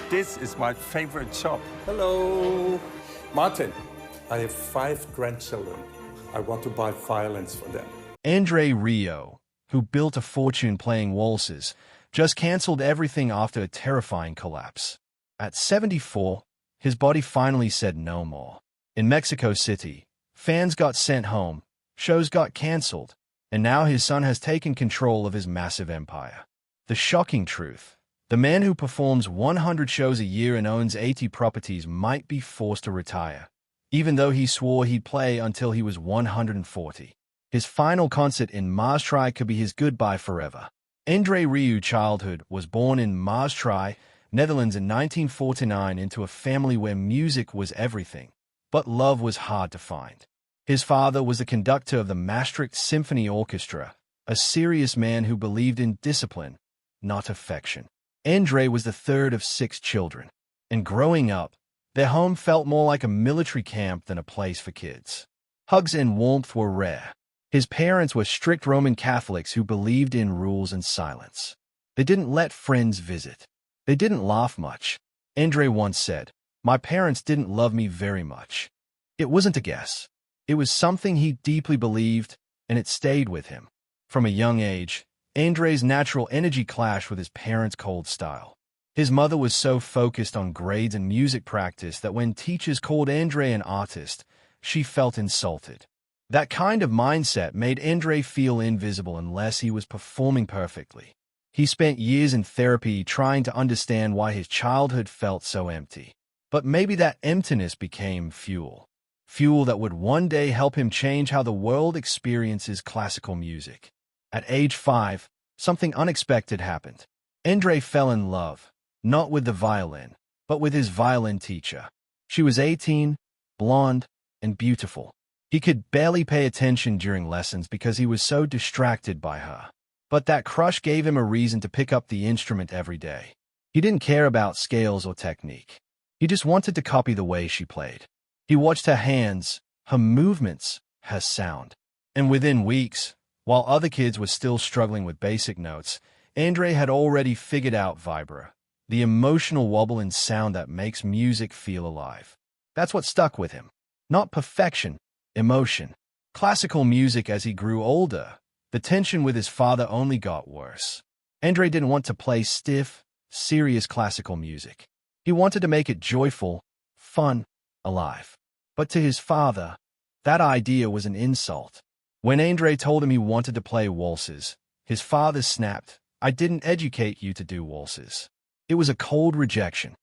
This is my favorite shop. Hello. Martin, I have 5 grandchildren. I want to buy violins for them. André Rieu, who built a fortune playing waltzes, just canceled everything after a terrifying collapse. At 74, his body finally said no more. In Mexico City, fans got sent home, shows got canceled, and now his son has taken control of his massive empire. The shocking truth: the man who performs 100 shows a year and owns 80 properties might be forced to retire, even though he swore he'd play until he was 140. His final concert in Maastricht could be his goodbye forever. André Rieu's childhood was born in Maastricht, Netherlands in 1949 into a family where music was everything, but love was hard to find. His father was the conductor of the Maastricht Symphony Orchestra, a serious man who believed in discipline, not affection. André was the third of 6 children, and growing up, their home felt more like a military camp than a place for kids. Hugs and warmth were rare. His parents were strict Roman Catholics who believed in rules and silence. They didn't let friends visit. They didn't laugh much. André once said, "My parents didn't love me very much." It wasn't a guess. It was something he deeply believed, and it stayed with him. From a young age, André's natural energy clashed with his parents' cold style. His mother was so focused on grades and music practice that when teachers called André an artist, she felt insulted. That kind of mindset made André feel invisible unless he was performing perfectly. He spent years in therapy trying to understand why his childhood felt so empty. But maybe that emptiness became fuel. Fuel that would one day help him change how the world experiences classical music. At age 5, something unexpected happened. André fell in love, not with the violin, but with his violin teacher. She was 18, blonde, and beautiful. He could barely pay attention during lessons because he was so distracted by her. But that crush gave him a reason to pick up the instrument every day. He didn't care about scales or technique. He just wanted to copy the way she played. He watched her hands, her movements, her sound. And within weeks, while other kids were still struggling with basic notes, André had already figured out vibra, the emotional wobble and sound that makes music feel alive. That's what stuck with him. Not perfection, emotion. Classical music. As he grew older, the tension with his father only got worse. André didn't want to play stiff, serious classical music. He wanted to make it joyful, fun, alive. But to his father, that idea was an insult. When André told him he wanted to play waltzes, his father snapped, "I didn't educate you to do waltzes." It was a cold rejection.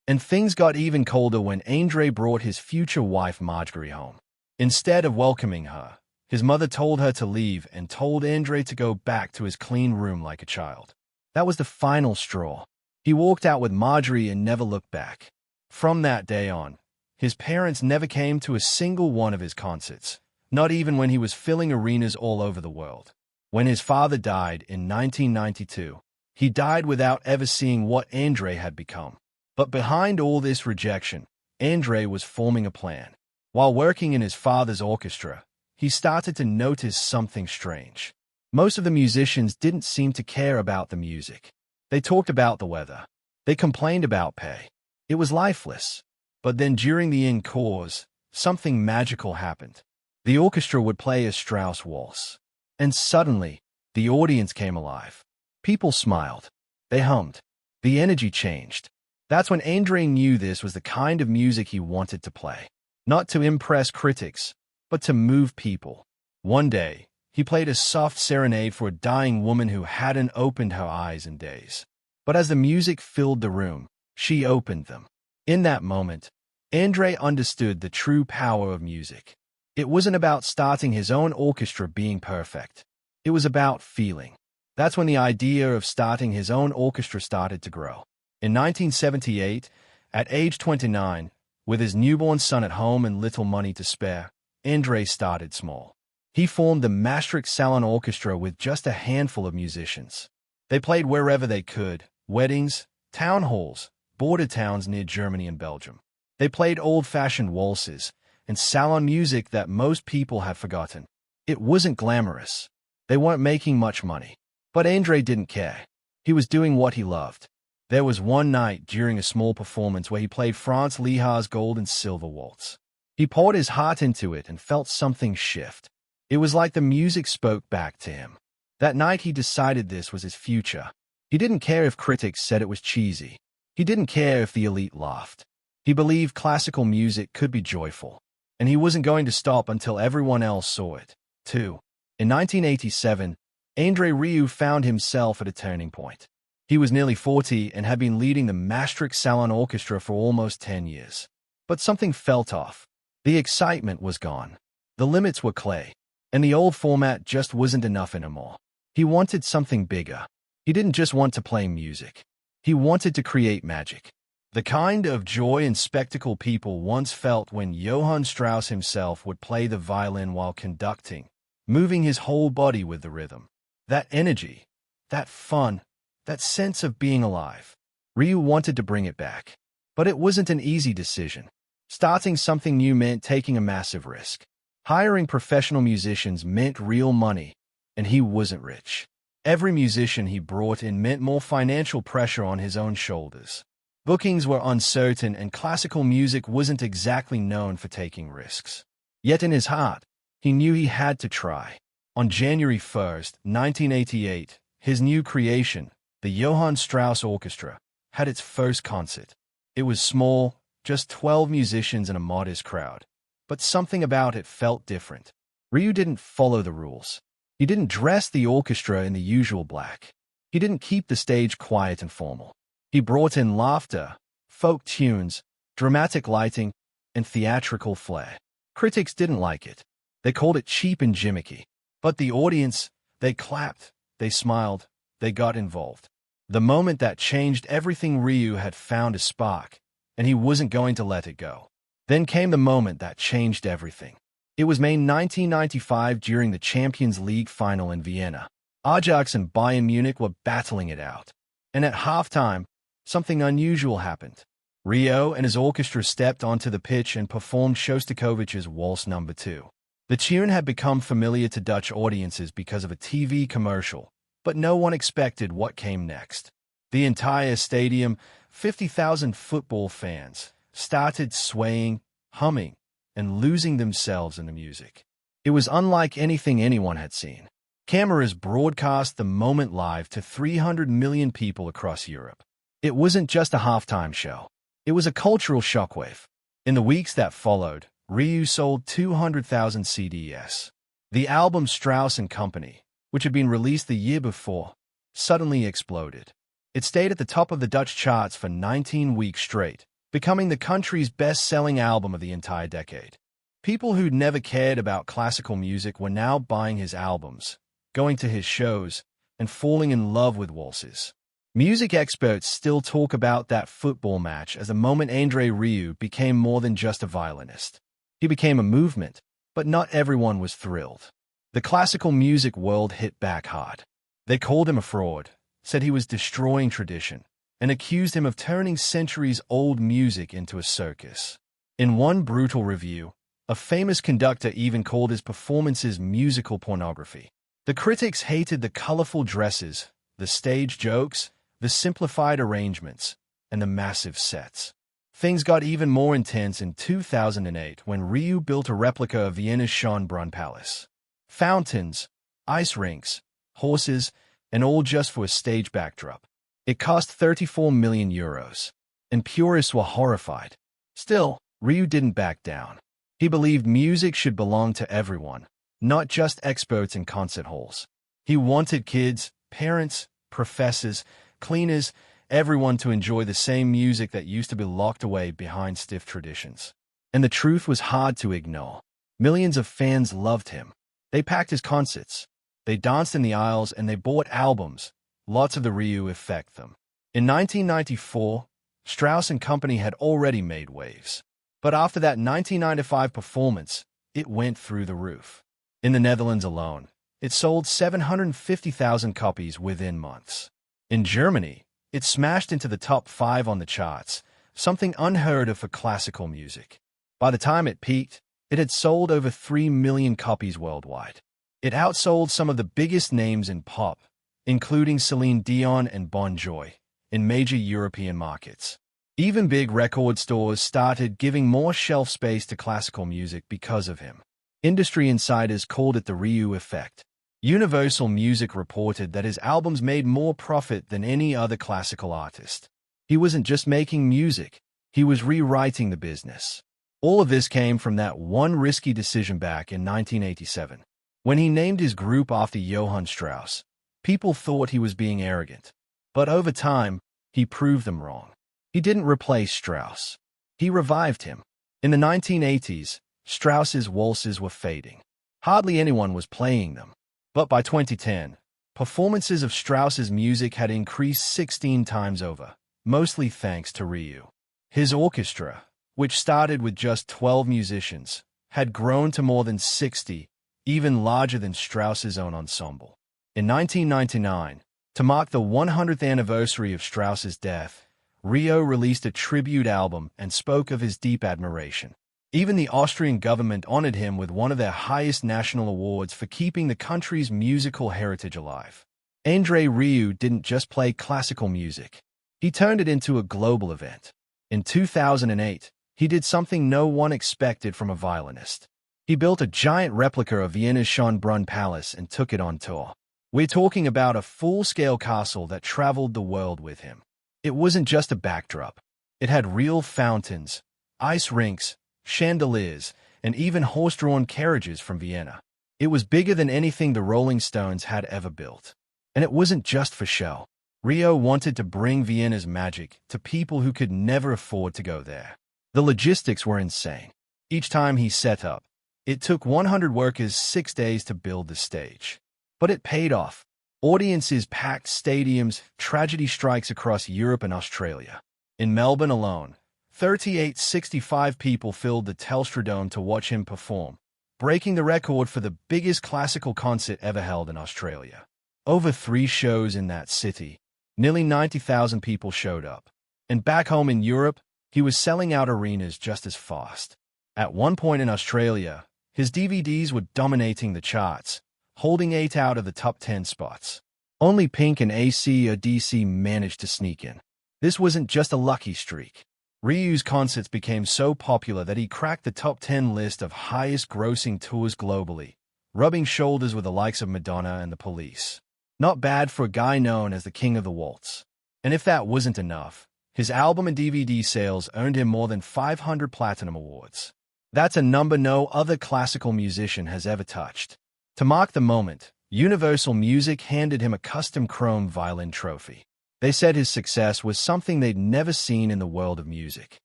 And things got even colder when André brought his future wife Marjorie home. Instead of welcoming her, his mother told her to leave and told André to go back to his clean room like a child. That was the final straw. He walked out with Marjorie and never looked back. From that day on, his parents never came to a single one of his concerts, not even when he was filling arenas all over the world. When his father died in 1992, he died without ever seeing what André had become. But behind all this rejection, André was forming a plan. While working in his father's orchestra, he started to notice something strange. Most of the musicians didn't seem to care about the music. They talked about the weather. They complained about pay. It was lifeless. But then during the encores, something magical happened. The orchestra would play a Strauss waltz. And suddenly, the audience came alive. People smiled. They hummed. The energy changed. That's when André knew this was the kind of music he wanted to play. Not to impress critics, but to move people. One day, he played a soft serenade for a dying woman who hadn't opened her eyes in days. But as the music filled the room, she opened them. In that moment, André understood the true power of music. It wasn't about starting his own orchestra being perfect. It was about feeling. That's when the idea of starting his own orchestra started to grow. In 1978, at age 29, with his newborn son at home and little money to spare, André started small. He formed the Maastricht Salon Orchestra with just a handful of musicians. They played wherever they could: weddings, town halls, border towns near Germany and Belgium. They played old-fashioned waltzes and salon music that most people have forgotten. It wasn't glamorous. They weren't making much money. But André didn't care. He was doing what he loved. There was one night during a small performance where he played Franz Liszt's Gold and Silver Waltz. He poured his heart into it and felt something shift. It was like the music spoke back to him. That night he decided this was his future. He didn't care if critics said it was cheesy. He didn't care if the elite laughed. He believed classical music could be joyful, and he wasn't going to stop until everyone else saw it, too. In 1987, André Rieu found himself at a turning point. He was nearly 40 and had been leading the Maastricht Salon Orchestra for almost 10 years. But something felt off. The excitement was gone. The limits were clay, and the old format just wasn't enough anymore. He wanted something bigger. He didn't just want to play music. He wanted to create magic. The kind of joy and spectacle people once felt when Johann Strauss himself would play the violin while conducting, moving his whole body with the rhythm. That energy, that fun, that sense of being alive. Rieu wanted to bring it back. But it wasn't an easy decision. Starting something new meant taking a massive risk. Hiring professional musicians meant real money, and he wasn't rich. Every musician he brought in meant more financial pressure on his own shoulders. Bookings were uncertain, and classical music wasn't exactly known for taking risks. Yet in his heart, he knew he had to try. On January 1st, 1988, his new creation, the Johann Strauss Orchestra, had its first concert. It was small, just 12 musicians and a modest crowd. But something about it felt different. Rieu didn't follow the rules. He didn't dress the orchestra in the usual black. He didn't keep the stage quiet and formal. He brought in laughter, folk tunes, dramatic lighting, and theatrical flair. Critics didn't like it. They called it cheap and gimmicky. But the audience, they clapped, they smiled, they got involved. The moment that changed everything. Rieu had found a spark, and he wasn't going to let it go. Then came the moment that changed everything. It was May 1995 during the Champions League final in Vienna. Ajax and Bayern Munich were battling it out. And at halftime, something unusual happened. Rieu and his orchestra stepped onto the pitch and performed Shostakovich's Waltz No. 2. The tune had become familiar to Dutch audiences because of a TV commercial, but no one expected what came next. The entire stadium, 50,000 football fans, started swaying, humming, and losing themselves in the music. It was unlike anything anyone had seen. Cameras broadcast the moment live to 300 million people across Europe. It wasn't just a halftime show. It was a cultural shockwave. In the weeks that followed, Rieu sold 200,000 CDs. The album Strauss & Company, which had been released the year before, suddenly exploded. It stayed at the top of the Dutch charts for 19 weeks straight, becoming the country's best-selling album of the entire decade. People who'd never cared about classical music were now buying his albums, going to his shows, and falling in love with waltzes. Music experts still talk about that football match as the moment André Rieu became more than just a violinist. He became a movement, but not everyone was thrilled. The classical music world hit back hard. They called him a fraud, said he was destroying tradition, and accused him of turning centuries-old music into a circus. In one brutal review, a famous conductor even called his performances musical pornography. The critics hated the colorful dresses, the stage jokes, the simplified arrangements, and the massive sets. Things got even more intense in 2008 when Rieu built a replica of Vienna's Schönbrunn Palace. Fountains, ice rinks, horses, and all just for a stage backdrop. It cost 34 million euros, and purists were horrified. Still, Rieu didn't back down. He believed music should belong to everyone, not just experts in concert halls. He wanted kids, parents, professors, cleaners, everyone to enjoy the same music that used to be locked away behind stiff traditions. And the truth was hard to ignore. Millions of fans loved him. They packed his concerts. They danced in the aisles, and they bought albums. Lots of the Rieu effect them. In 1994, Strauss & Company had already made waves. But after that 1995 performance, it went through the roof. In the Netherlands alone, it sold 750,000 copies within months. In Germany, it smashed into the top 5 on the charts, something unheard of for classical music. By the time it peaked, it had sold over 3 million copies worldwide. It outsold some of the biggest names in pop, including Celine Dion and Bon Jovi, in major European markets. Even big record stores started giving more shelf space to classical music because of him. Industry insiders called it the Rieu effect. Universal Music reported that his albums made more profit than any other classical artist. He wasn't just making music, he was rewriting the business. All of this came from that one risky decision back in 1987. When he named his group after Johann Strauss, people thought he was being arrogant. But over time, he proved them wrong. He didn't replace Strauss. He revived him. In the 1980s, Strauss's waltzes were fading. Hardly anyone was playing them. But by 2010, performances of Strauss's music had increased 16 times over, mostly thanks to Rieu. His orchestra, which started with just 12 musicians, had grown to more than 60, even larger than Strauss's own ensemble. In 1999, to mark the 100th anniversary of Strauss's death, Rieu released a tribute album and spoke of his deep admiration. Even the Austrian government honored him with one of their highest national awards for keeping the country's musical heritage alive. André Rieu didn't just play classical music. He turned it into a global event. In 2008, he did something no one expected from a violinist. He built a giant replica of Vienna's Schönbrunn Palace and took it on tour. We're talking about a full-scale castle that traveled the world with him. It wasn't just a backdrop. It had real fountains, ice rinks, chandeliers, and even horse-drawn carriages from Vienna. It was bigger than anything the Rolling Stones had ever built. And it wasn't just for show. Rieu wanted to bring Vienna's magic to people who could never afford to go there. The logistics were insane. Each time he set up, it took 100 workers 6 days to build the stage. But it paid off. Audiences packed stadiums, tragedy strikes across Europe and Australia. In Melbourne alone, 3,865 people filled the Telstra Dome to watch him perform, breaking the record for the biggest classical concert ever held in Australia. Over 3 shows in that city, nearly 90,000 people showed up. And back home in Europe, he was selling out arenas just as fast. At one point in Australia, his DVDs were dominating the charts, holding 8 out of the top 10 spots. Only Pink and AC/DC managed to sneak in. This wasn't just a lucky streak. Rieu's concerts became so popular that he cracked the top 10 list of highest-grossing tours globally, rubbing shoulders with the likes of Madonna and the Police. Not bad for a guy known as the King of the Waltz. And if that wasn't enough, his album and DVD sales earned him more than 500 Platinum Awards. That's a number no other classical musician has ever touched. To mark the moment, Universal Music handed him a custom chrome violin trophy. They said his success was something they'd never seen in the world of music.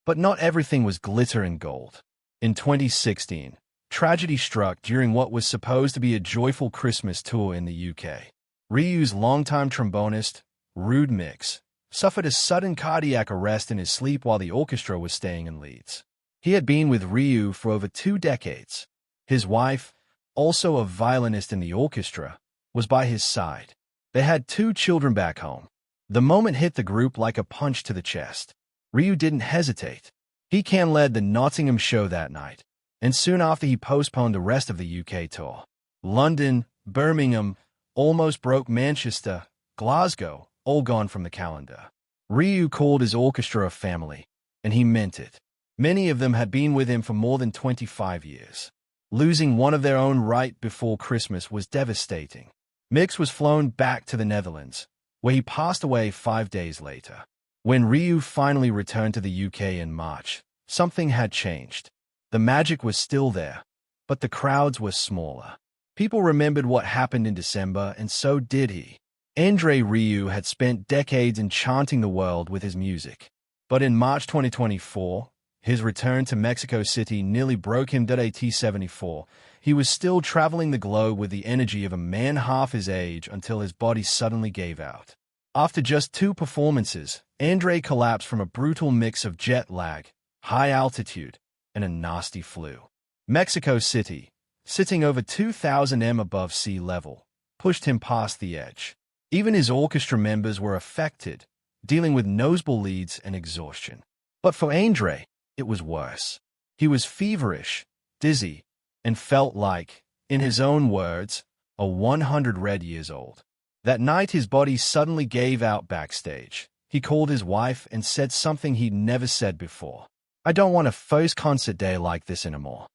But not everything was glitter and gold. In 2016, tragedy struck during what was supposed to be a joyful Christmas tour in the UK. Rieu's longtime trombonist, Ruud Mix, suffered a sudden cardiac arrest in his sleep while the orchestra was staying in Leeds. He had been with Rieu for over 2 decades. His wife, also a violinist in the orchestra, was by his side. They had 2 children back home. The moment hit the group like a punch to the chest. Rieu didn't hesitate. He can-led the Nottingham show that night, and soon after he postponed the rest of the UK tour. London, Birmingham, almost broke Manchester, Glasgow, all gone from the calendar. Rieu called his orchestra a family, and he meant it. Many of them had been with him for more than 25 years. Losing one of their own right before Christmas was devastating. Mix was flown back to the Netherlands, where he passed away 5 days later. When Rieu finally returned to the UK in March, something had changed. The magic was still there, but the crowds were smaller. People remembered what happened in December, and so did he. André Rieu had spent decades enchanting the world with his music. But in March 2024, his return to Mexico City nearly broke him. At 74, he was still traveling the globe with the energy of a man half his age until his body suddenly gave out. After just 2 performances, André collapsed from a brutal mix of jet lag, high altitude, and a nasty flu. Mexico City, sitting over 2,000 m above sea level, pushed him past the edge. Even his orchestra members were affected, dealing with nosebleeds and exhaustion. But for André, it was worse. He was feverish, dizzy, and felt like, in his own words, a 100 red years old. That night his body suddenly gave out backstage, he called his wife and said something he'd never said before. "I don't want a first concert day like this anymore."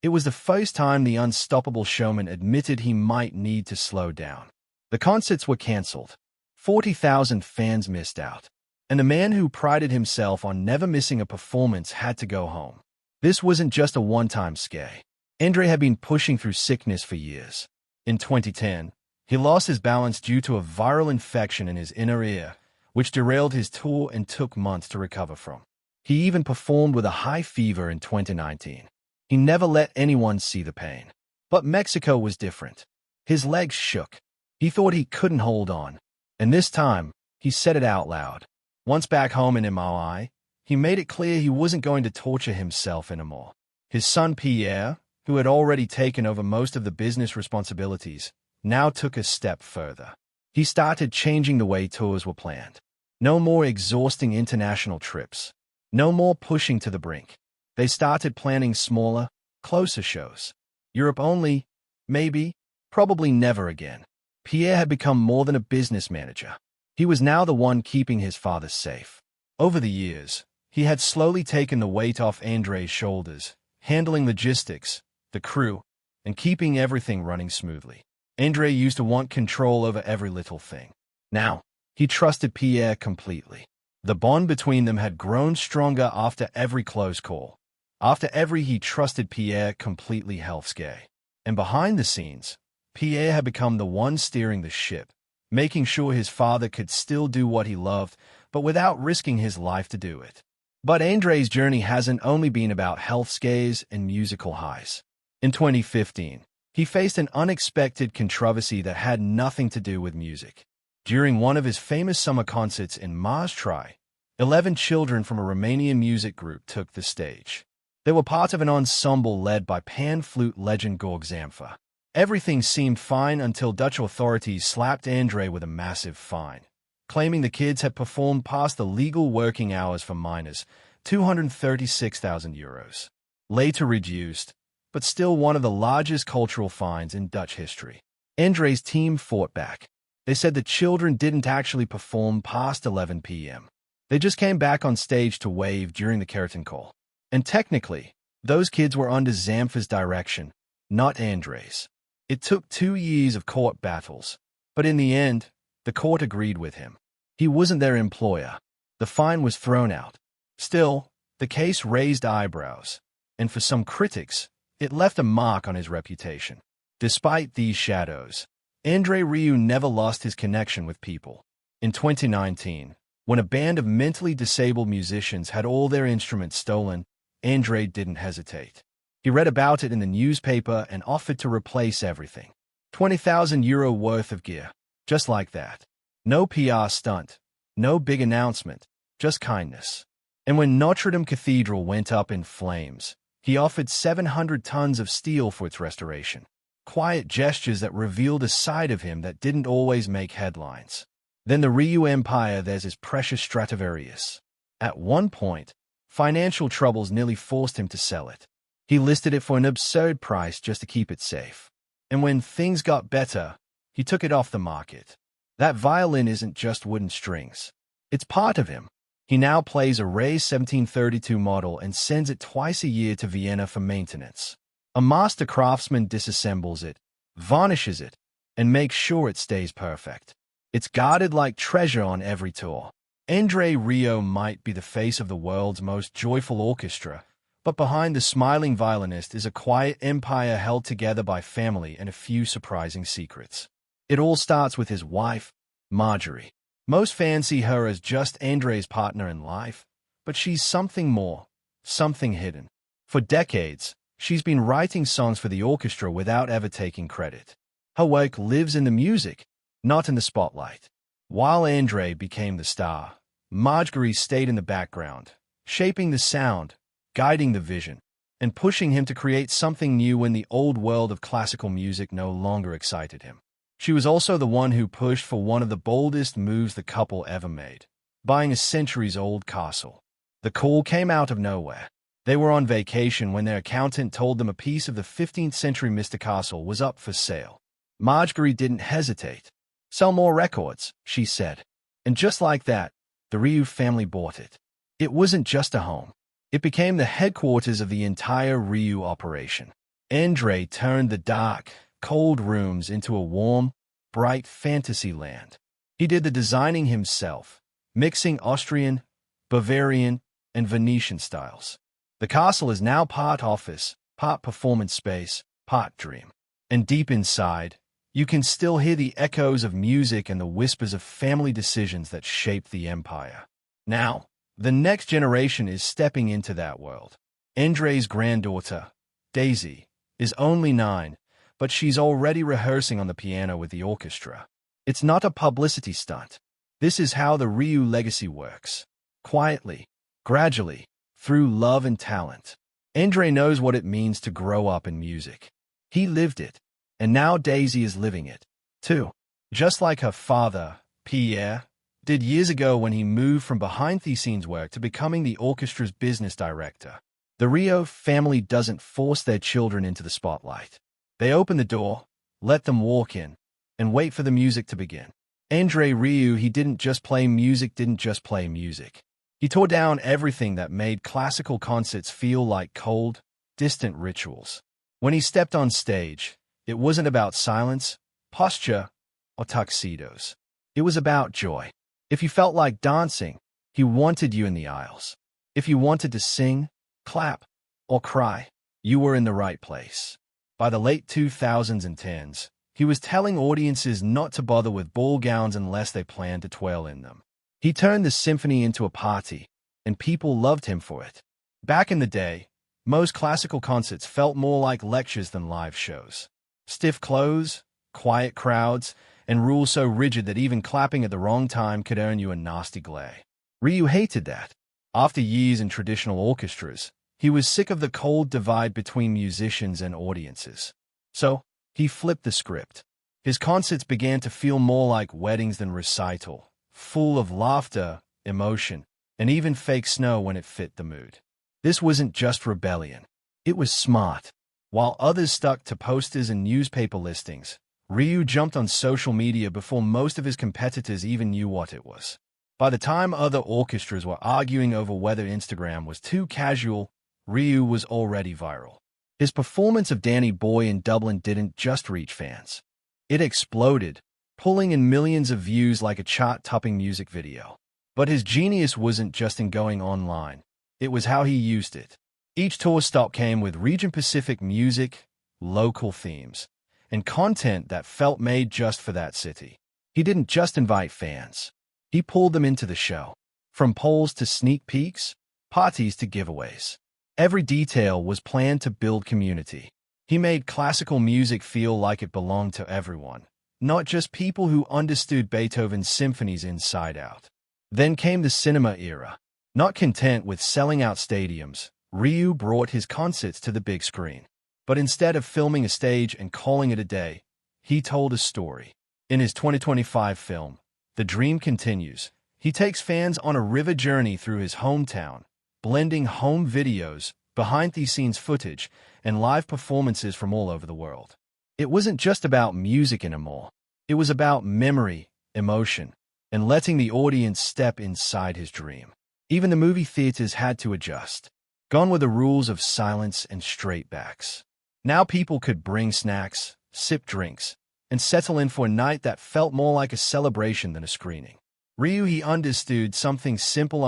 It was the first time the unstoppable showman admitted he might need to slow down. The concerts were cancelled. 40,000 fans missed out. And the man who prided himself on never missing a performance had to go home. This wasn't just a one-time scare. André had been pushing through sickness for years. In 2010, he lost his balance due to a viral infection in his inner ear, which derailed his tour and took months to recover from. He even performed with a high fever in 2019. He never let anyone see the pain. But Mexico was different. His legs shook. He thought he couldn't hold on. And this time, he said it out loud. Once back home in MRI, he made it clear he wasn't going to torture himself anymore. His son Pierre, who had already taken over most of the business responsibilities, now took a step further. He started changing the way tours were planned. No more exhausting international trips. No more pushing to the brink. They started planning smaller, closer shows. Europe only, maybe, probably never again. Pierre had become more than a business manager. He was now the one keeping his father safe. Over the years, he had slowly taken the weight off André's shoulders, handling logistics, the crew, and keeping everything running smoothly. André used to want control over every little thing. Now, he trusted Pierre completely. The bond between them had grown stronger after every close call. After every he trusted Pierre completely health scare. And behind the scenes, Pierre had become the one steering the ship, making sure his father could still do what he loved, but without risking his life to do it. But André's journey hasn't only been about health scares and musical highs. In 2015, he faced an unexpected controversy that had nothing to do with music. During one of his famous summer concerts in Maastricht, 11 children from a Romanian music group took the stage. They were part of an ensemble led by pan flute legend Georg Zamfir. Everything seemed fine until Dutch authorities slapped André with a massive fine, claiming the kids had performed past the legal working hours for minors, €236,000. Later reduced, but still one of the largest cultural fines in Dutch history. André's team fought back. They said the children didn't actually perform past 11 p.m. They just came back on stage to wave during the curtain call. And technically, those kids were under Zamfir's direction, not André's. It took 2 years of court battles, but in the end, the court agreed with him. He wasn't their employer. The fine was thrown out. Still, the case raised eyebrows, and for some critics, it left a mark on his reputation. Despite these shadows, André Rieu never lost his connection with people. In 2019, when a band of mentally disabled musicians had all their instruments stolen, André didn't hesitate. He read about it in the newspaper and offered to replace everything. €20,000 worth of gear, just like that. No PR stunt, no big announcement, just kindness. And when Notre Dame Cathedral went up in flames, he offered 700 tons of steel for its restoration. Quiet gestures that revealed a side of him that didn't always make headlines. Then the Rieu empire, there's his precious Stradivarius. At one point, financial troubles nearly forced him to sell it. He listed it for an absurd price just to keep it safe. And when things got better, he took it off the market. That violin isn't just wooden strings. It's part of him. He now plays a Ray 1732 model and sends it twice a year to Vienna for maintenance. A master craftsman disassembles it, varnishes it, and makes sure it stays perfect. It's guarded like treasure on every tour. André Rieu might be the face of the world's most joyful orchestra, but behind the smiling violinist is a quiet empire held together by family and a few surprising secrets. It all starts with his wife, Marjorie. Most fans see her as just André's partner in life, but she's something more, something hidden. For decades, she's been writing songs for the orchestra without ever taking credit. Her work lives in the music, not in the spotlight. While André became the star, Marjorie stayed in the background, shaping the sound, guiding the vision, and pushing him to create something new when the old world of classical music no longer excited him. She was also the one who pushed for one of the boldest moves the couple ever made, buying a centuries-old castle. The call came out of nowhere. They were on vacation when their accountant told them a piece of the 15th century Mr. Castle was up for sale. Marjorie didn't hesitate. "Sell more records," she said. And just like that, the Rieu family bought it. It wasn't just a home. It became the headquarters of the entire Rieu operation. André turned the dark, cold rooms into a warm, bright fantasy land. He did the designing himself, mixing Austrian, Bavarian, and Venetian styles. The castle is now part office, part performance space, part dream. And deep inside, you can still hear the echoes of music and the whispers of family decisions that shaped the empire. Now, the next generation is stepping into that world. André's granddaughter, Daisy, is only 9, but she's already rehearsing on the piano with the orchestra. It's not a publicity stunt. This is how the Rieu legacy works. Quietly, gradually, through love and talent. André knows what it means to grow up in music. He lived it, and now Daisy is living it, too. Just like her father, Pierre, did years ago when he moved from behind-the-scenes work to becoming the orchestra's business director. The Rieu family doesn't force their children into the spotlight. They open the door, let them walk in, and wait for the music to begin. André Rieu, he didn't just play music. He tore down everything that made classical concerts feel like cold, distant rituals. When he stepped on stage, it wasn't about silence, posture, or tuxedos. It was about joy. If you felt like dancing, he wanted you in the aisles. If you wanted to sing, clap, or cry, you were in the right place. By the late 2000s and 10s, he was telling audiences not to bother with ball gowns unless they planned to twirl in them. He turned the symphony into a party, and people loved him for it. Back in the day, most classical concerts felt more like lectures than live shows. Stiff clothes, quiet crowds, and rules so rigid that even clapping at the wrong time could earn you a nasty glare. Rieu hated that. After years in traditional orchestras, he was sick of the cold divide between musicians and audiences. So, he flipped the script. His concerts began to feel more like weddings than recital, full of laughter, emotion, and even fake snow when it fit the mood. This wasn't just rebellion. It was smart. While others stuck to posters and newspaper listings, Rieu jumped on social media before most of his competitors even knew what it was. By the time other orchestras were arguing over whether Instagram was too casual, Rieu was already viral. His performance of Danny Boy in Dublin didn't just reach fans. It exploded, pulling in millions of views like a chart-topping music video. But his genius wasn't just in going online. It was how he used it. Each tour stop came with region-specific music, local themes, and content that felt made just for that city. He didn't just invite fans. He pulled them into the show. From polls to sneak peeks, parties to giveaways. Every detail was planned to build community. He made classical music feel like it belonged to everyone, not just people who understood Beethoven's symphonies inside out. Then came the cinema era. Not content with selling out stadiums, Rieu brought his concerts to the big screen. But instead of filming a stage and calling it a day, he told a story. In his 2025 film, The Dream Continues, he takes fans on a river journey through his hometown, blending home videos, behind-the-scenes footage, and live performances from all over the world. It wasn't just about music anymore. It was about memory, emotion, and letting the audience step inside his dream. Even the movie theaters had to adjust. Gone were the rules of silence and straight backs. Now people could bring snacks, sip drinks, and settle in for a night that felt more like a celebration than a screening. Rieu, he understood something simple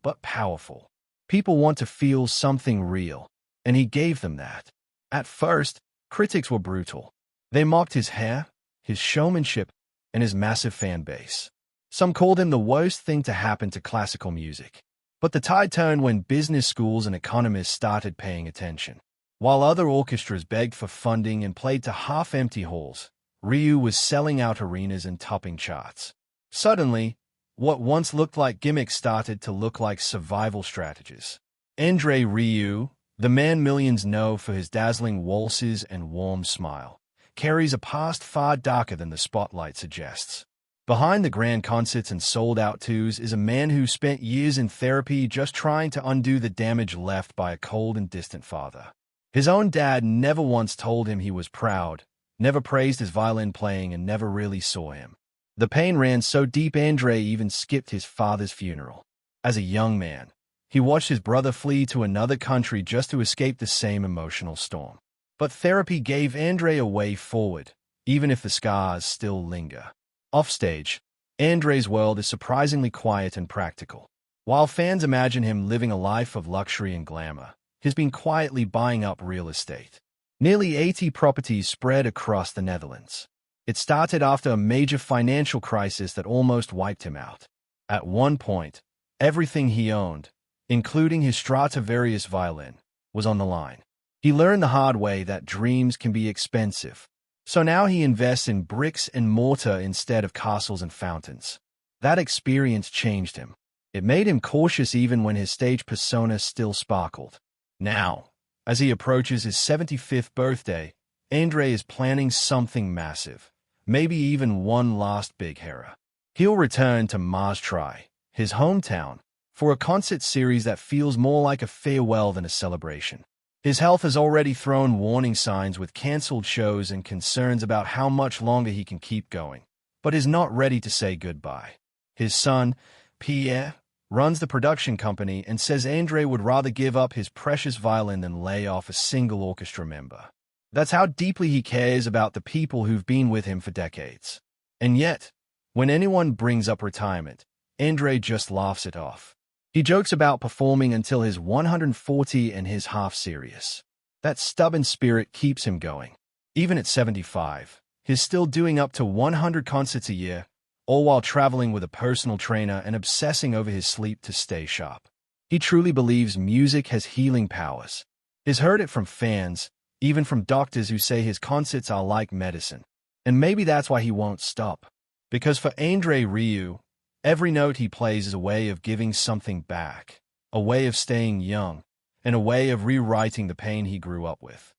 but powerful. People want to feel something real, and he gave them that. At first, critics were brutal. They mocked his hair, his showmanship, and his massive fan base. Some called him the worst thing to happen to classical music. But the tide turned when business schools and economists started paying attention. While other orchestras begged for funding and played to half-empty halls, Rieu was selling out arenas and topping charts. Suddenly, what once looked like gimmicks started to look like survival strategies. André Rieu, the man millions know for his dazzling waltzes and warm smile, carries a past far darker than the spotlight suggests. Behind the grand concerts and sold-out tours is a man who spent years in therapy just trying to undo the damage left by a cold and distant father. His own dad never once told him he was proud, never praised his violin playing, and never really saw him. The pain ran so deep André even skipped his father's funeral. As a young man, he watched his brother flee to another country just to escape the same emotional storm. But therapy gave André a way forward, even if the scars still linger. Offstage, André's world is surprisingly quiet and practical. While fans imagine him living a life of luxury and glamour, he's been quietly buying up real estate. Nearly 80 properties spread across the Netherlands. It started after a major financial crisis that almost wiped him out. At one point, everything he owned, including his Stradivarius violin, was on the line. He learned the hard way that dreams can be expensive. So now he invests in bricks and mortar instead of castles and fountains. That experience changed him. It made him cautious even when his stage persona still sparkled. Now, as he approaches his 75th birthday, André is planning something massive, maybe even one last big hera. He'll return to Maastricht, his hometown, for a concert series that feels more like a farewell than a celebration. His health has already thrown warning signs with cancelled shows and concerns about how much longer he can keep going, but is not ready to say goodbye. His son, Pierre, runs the production company and says André would rather give up his precious violin than lay off a single orchestra member. That's how deeply he cares about the people who've been with him for decades. And yet, when anyone brings up retirement, André just laughs it off. He jokes about performing until his 140 and is half serious. That stubborn spirit keeps him going. Even at 75, he's still doing up to 100 concerts a year, all while traveling with a personal trainer and obsessing over his sleep to stay sharp. He truly believes music has healing powers. He's heard it from fans, even from doctors who say his concerts are like medicine. And maybe that's why he won't stop. Because for André Rieu, every note he plays is a way of giving something back, a way of staying young, and a way of rewriting the pain he grew up with.